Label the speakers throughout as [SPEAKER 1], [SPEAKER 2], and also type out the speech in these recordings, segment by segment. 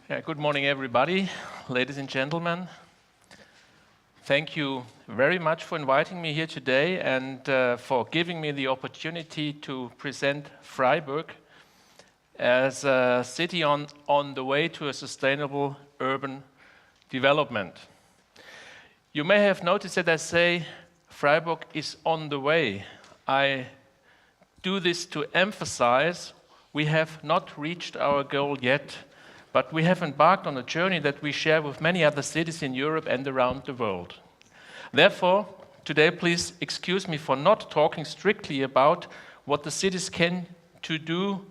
[SPEAKER 1] Yeah, good morning, everybody, ladies and gentlemen. Thank you very much for inviting me here today and for giving me the opportunity to present Freiburg as a city on the way to a sustainable urban development. You may have noticed that I say Freiburg is on the way. I do this to emphasize we have not reached our goal yet, but we have embarked on a journey that we share with many other cities in Europe and around the world. Therefore, today please excuse me for not talking strictly about what the cities can do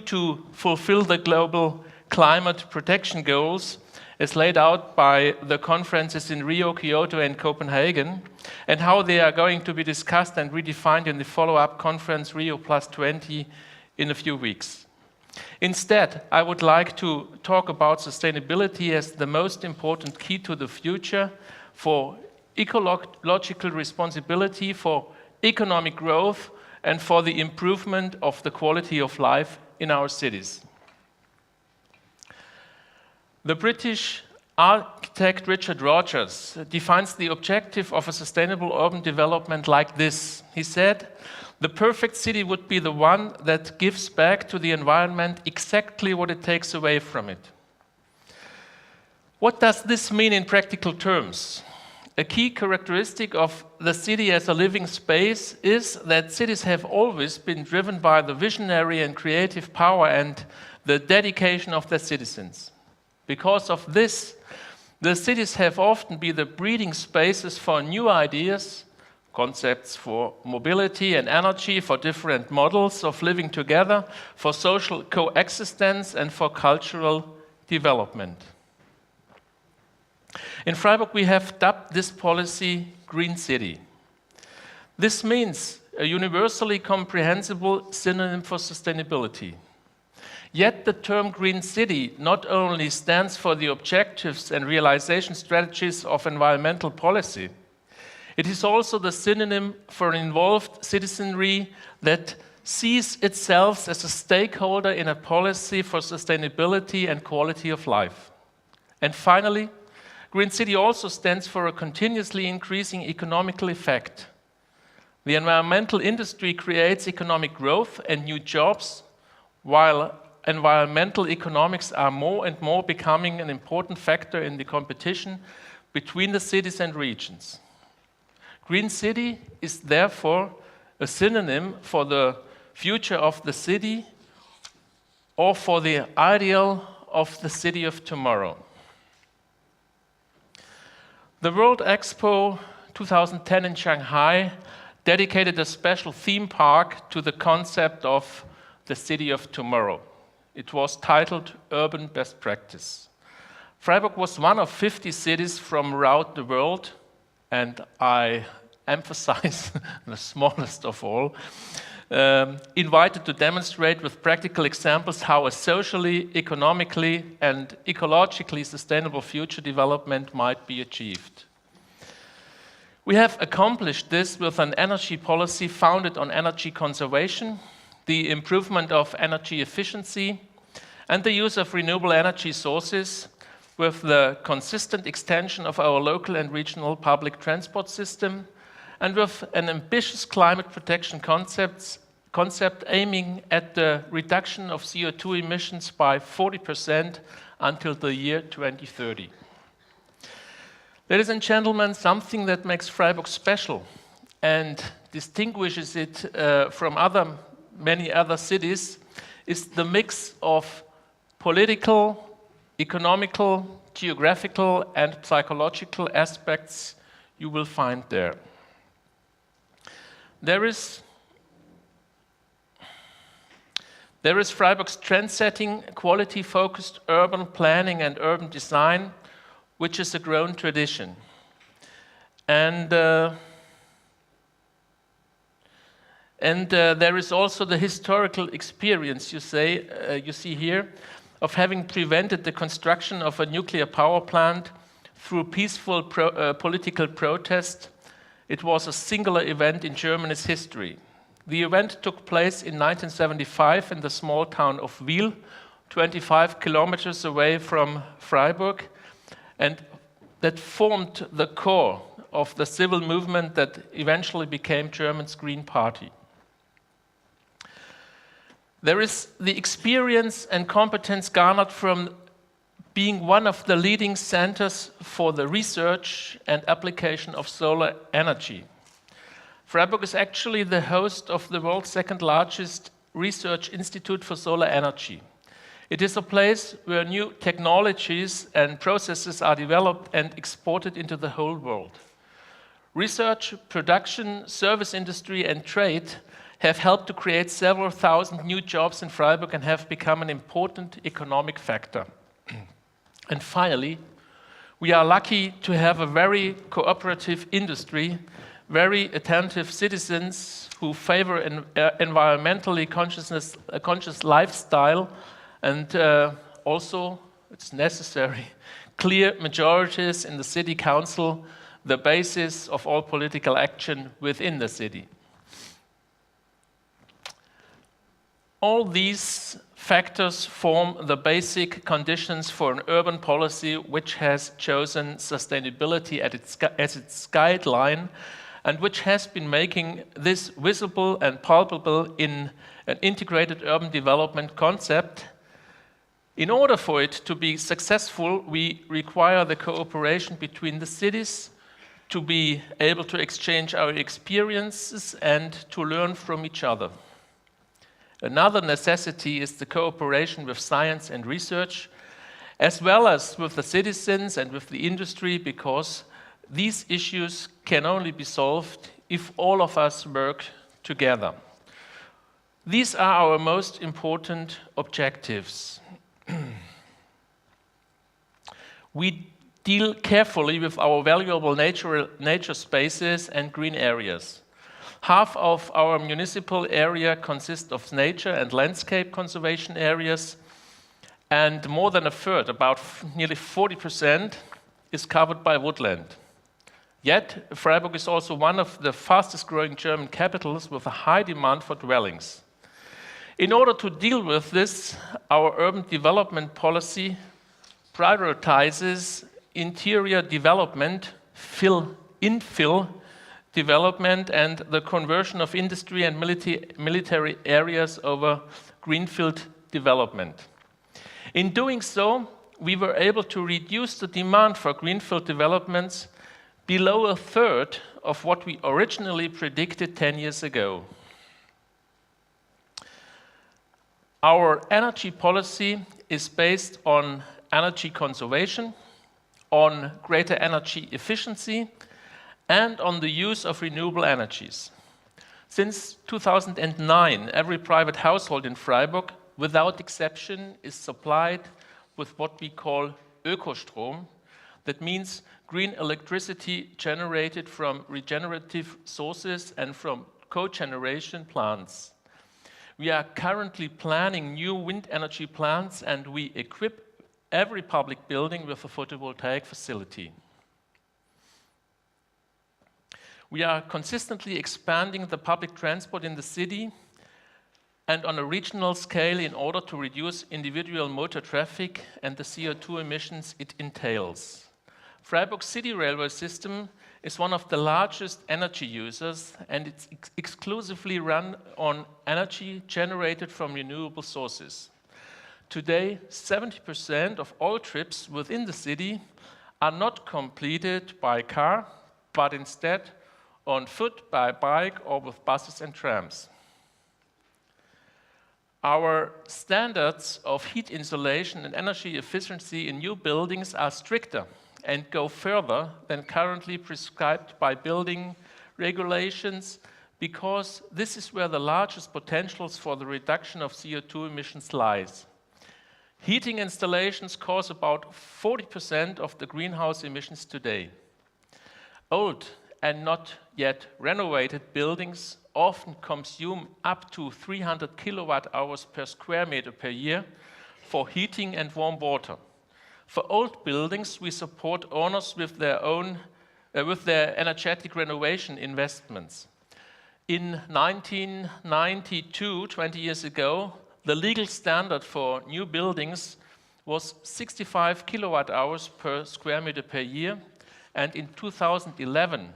[SPEAKER 1] to fulfill the global climate protection goals as laid out by the conferences in Rio, Kyoto and Copenhagen, and how they are going to be discussed and redefined in the follow-up conference Rio +20 in a few weeks. Instead, I would like to talk about sustainability as the most important key to the future for ecological responsibility, for economic growth, and for the improvement of the quality of life in our cities. The British architect Richard Rogers defines the objective of a sustainable urban development like this. He said, "The perfect city would be the one that gives back to the environment exactly what it takes away from it." What does this mean in practical terms? A key characteristic of the city as a living space is that cities have always been driven by the visionary and creative power and the dedication of their citizens. Because of this, the cities have often been the breeding spaces for new ideas, concepts for mobility and energy, for different models of living together, for social coexistence, and for cultural development. In Freiburg, we have dubbed this policy Green City. This means a universally comprehensible synonym for sustainability. Yet the term Green City not only stands for the objectives and realization strategies of environmental policy, it is also the synonym for an involved citizenry that sees itself as a stakeholder in a policy for sustainability and quality of life. And finally, Green City also stands for a continuously increasing economical effect. The environmental industry creates economic growth and new jobs, while environmental economics are more and more becoming an important factor in the competition between the cities and regions. Green City is therefore a synonym for the future of the city or for the ideal of the city of tomorrow. The World Expo 2010 in Shanghai dedicated a special theme park to the concept of the city of tomorrow. It was titled Urban Best Practice. Freiburg was one of 50 cities from around the world, and I emphasize the smallest of all, invited to demonstrate with practical examples how a socially, economically, and ecologically sustainable future development might be achieved. We have accomplished this with an energy policy founded on energy conservation, the improvement of energy efficiency, and the use of renewable energy sources, with the consistent extension of our local and regional public transport system, and with an ambitious climate protection concept aiming at the reduction of CO2 emissions by 40% until the year 2030. Ladies and gentlemen, something that makes Freiburg special and distinguishes it from many other cities is the mix of political, economical, geographical, and psychological aspects you will find there. There is Freiburg's trend-setting, quality-focused urban planning and urban design, which is a grown tradition. And there is also the historical experience, you see here, of having prevented the construction of a nuclear power plant through peaceful political protest. It was a singular event in Germany's history. The event took place in 1975 in the small town of Wil, 25 kilometers away from Freiburg, and that formed the core of the civil movement that eventually became Germany's Green Party. There is the experience and competence garnered from being one of the leading centers for the research and application of solar energy. Freiburg is actually the host of the world's second largest research institute for solar energy. It is a place where new technologies and processes are developed and exported into the whole world. Research, production, service industry, and trade have helped to create several thousand new jobs in Freiburg and have become an important economic factor. And finally, we are lucky to have a very cooperative industry, very attentive citizens who favor an environmentally conscious lifestyle, and also, it's necessary, clear majorities in the city council, the basis of all political action within the city. All these factors form the basic conditions for an urban policy which has chosen sustainability as its guideline and which has been making this visible and palpable in an integrated urban development concept. In order for it to be successful, we require the cooperation between the cities to be able to exchange our experiences and to learn from each other. Another necessity is the cooperation with science and research, as well as with the citizens and with the industry, because these issues can only be solved if all of us work together. These are our most important objectives. We deal carefully with our valuable nature spaces and green areas. Half of our municipal area consists of nature and landscape conservation areas, and more than a third, about nearly 40%, is covered by woodland. Yet, Freiburg is also one of the fastest growing German capitals with a high demand for dwellings. In order to deal with this, our urban development policy prioritizes interior development, infill development, and the conversion of industry and military areas over greenfield development. In doing so, we were able to reduce the demand for greenfield developments below a third of what we originally predicted 10 years ago. Our energy policy is based on energy conservation, on greater energy efficiency, and on the use of renewable energies. Since 2009, every private household in Freiburg, without exception, is supplied with what we call Ökostrom. That means green electricity generated from regenerative sources and from cogeneration plants. We are currently planning new wind energy plants, and we equip every public building with a photovoltaic facility. We are consistently expanding the public transport in the city and on a regional scale in order to reduce individual motor traffic and the CO2 emissions it entails. Freiburg's city railway system is one of the largest energy users, and it's exclusively run on energy generated from renewable sources. Today, 70% of all trips within the city are not completed by car, but instead on foot, by bike, or with buses and trams. Our standards of heat insulation and energy efficiency in new buildings are stricter and go further than currently prescribed by building regulations, because this is where the largest potentials for the reduction of CO2 emissions lies. Heating installations cause about 40% of the greenhouse emissions today. Old and not yet renovated buildings often consume up to 300 kilowatt hours per square meter per year for heating and warm water. For old buildings, we support owners with their energetic renovation investments. In 1992, 20 years ago, the legal standard for new buildings was 65 kilowatt hours per square meter per year, and in 2011,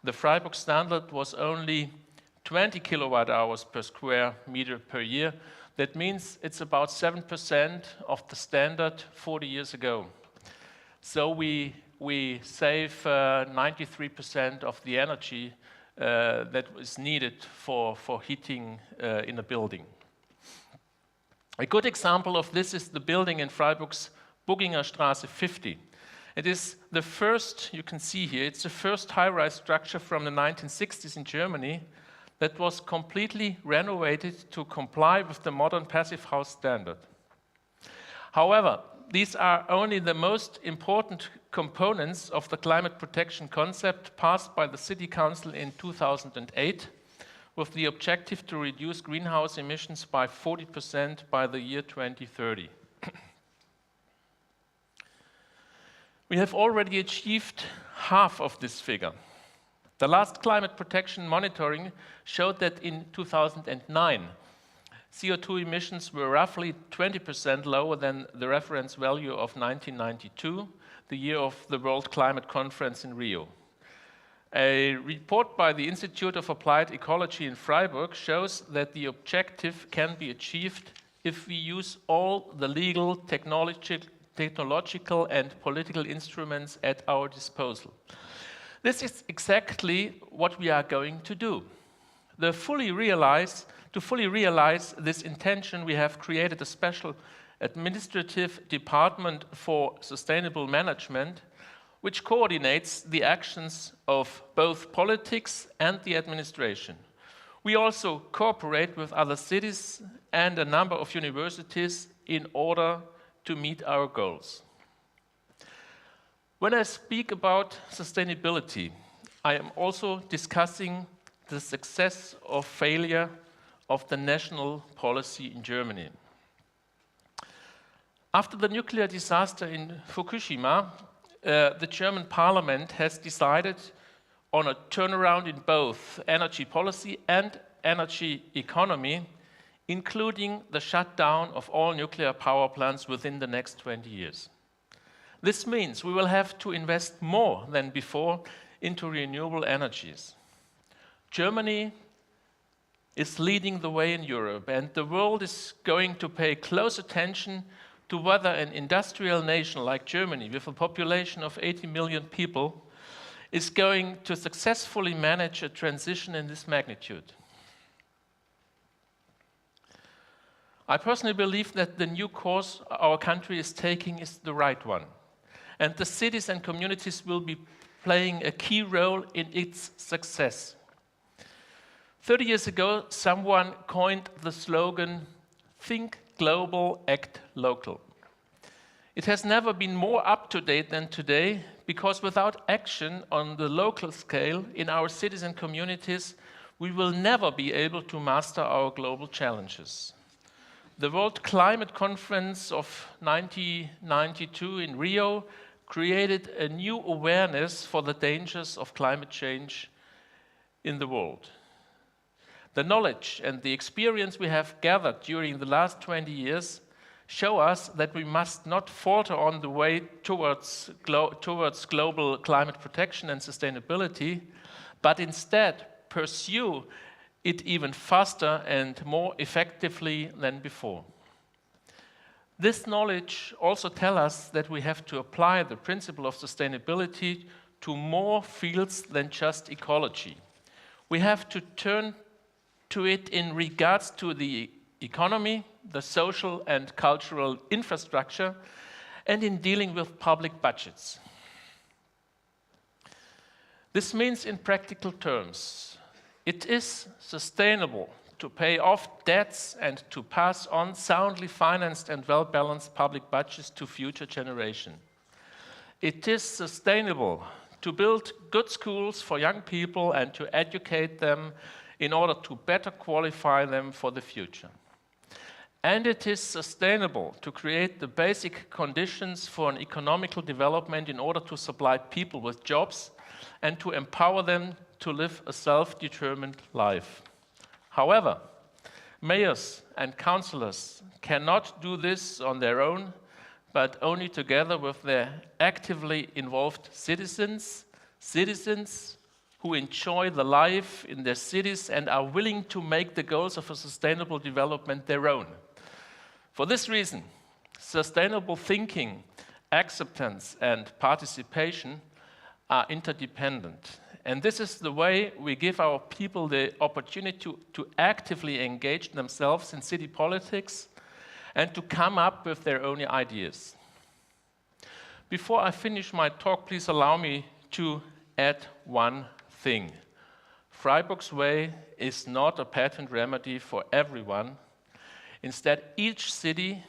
[SPEAKER 1] the Freiburg standard was only 20 kilowatt hours per square meter per year. That means it's about 7% of the standard 40 years ago. So we save 93% of the energy that is needed for heating in a building. A good example of this is the building in Freiburg's Bugginger Straße 50. It is the first, you can see here, it's the first high-rise structure from the 1960s in Germany that was completely renovated to comply with the modern passive house standard. However, these are only the most important components of the climate protection concept passed by the City Council in 2008, with the objective to reduce greenhouse emissions by 40% by the year 2030. We have already achieved half of this figure. The last climate protection monitoring showed that in 2009, CO2 emissions were roughly 20% lower than the reference value of 1992, the year of the World Climate Conference in Rio. A report by the Institute of Applied Ecology in Freiburg shows that the objective can be achieved if we use all the legal, technological and political instruments at our disposal. This is exactly what we are going to do. To fully realize this intention, we have created a special administrative department for sustainable management, which coordinates the actions of both politics and the administration. We also cooperate with other cities and a number of universities in order to meet our goals. When I speak about sustainability, I am also discussing the success or failure of the national policy in Germany. After the nuclear disaster in Fukushima, the German parliament has decided on a turnaround in both energy policy and energy economy, including the shutdown of all nuclear power plants within the next 20 years. This means we will have to invest more than before into renewable energies. Germany is leading the way in Europe, and the world is going to pay close attention to whether an industrial nation like Germany, with a population of 80 million people, is going to successfully manage a transition in this magnitude. I personally believe that the new course our country is taking is the right one, and the cities and communities will be playing a key role in its success. 30 years ago, someone coined the slogan, "Think global, act local." It has never been more up to date than today, because without action on the local scale in our cities and communities, we will never be able to master our global challenges. The World Climate Conference of 1992 in Rio created a new awareness for the dangers of climate change in the world. The knowledge and the experience we have gathered during the last 20 years show us that we must not falter on the way towards global climate protection and sustainability, but instead pursue it even faster and more effectively than before. This knowledge also tells us that we have to apply the principle of sustainability to more fields than just ecology. We have to turn to it in regards to the economy, the social and cultural infrastructure, and in dealing with public budgets. This means, in practical terms, it is sustainable to pay off debts and to pass on soundly financed and well-balanced public budgets to future generations. It is sustainable to build good schools for young people and to educate them in order to better qualify them for the future. And it is sustainable to create the basic conditions for an economical development in order to supply people with jobs and to empower them to live a self-determined life. However, Mayors and councillors cannot do this on their own, but only together with their actively involved citizens who enjoy the life in their cities and are willing to make the goals of a sustainable development their own. For this reason, sustainable thinking, acceptance, and participation are interdependent. And this is the way we give our people the opportunity to actively engage themselves in city politics and to come up with their own ideas. Before I finish my talk, please allow me to add one thing. Freiburg's way is not a patent remedy for everyone. Instead, each city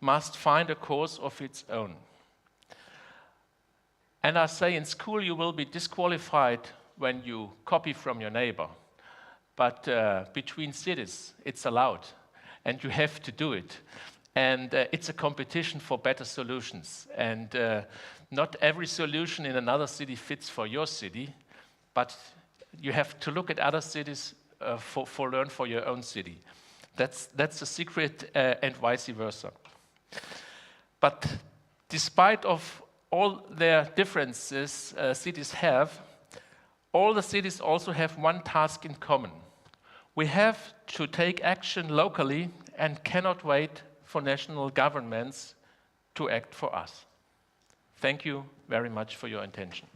[SPEAKER 1] must find a course of its own. And I say in school you will be disqualified when you copy from your neighbor. But between cities, it's allowed. And you have to do it. And it's a competition for better solutions. And not every solution in another city fits for your city. But you have to look at other cities for learn for your own city. That's the secret, and vice versa. But despite of all their differences cities have, all the cities also have one task in common. We have to take action locally and cannot wait for national governments to act for us. Thank you very much for your attention.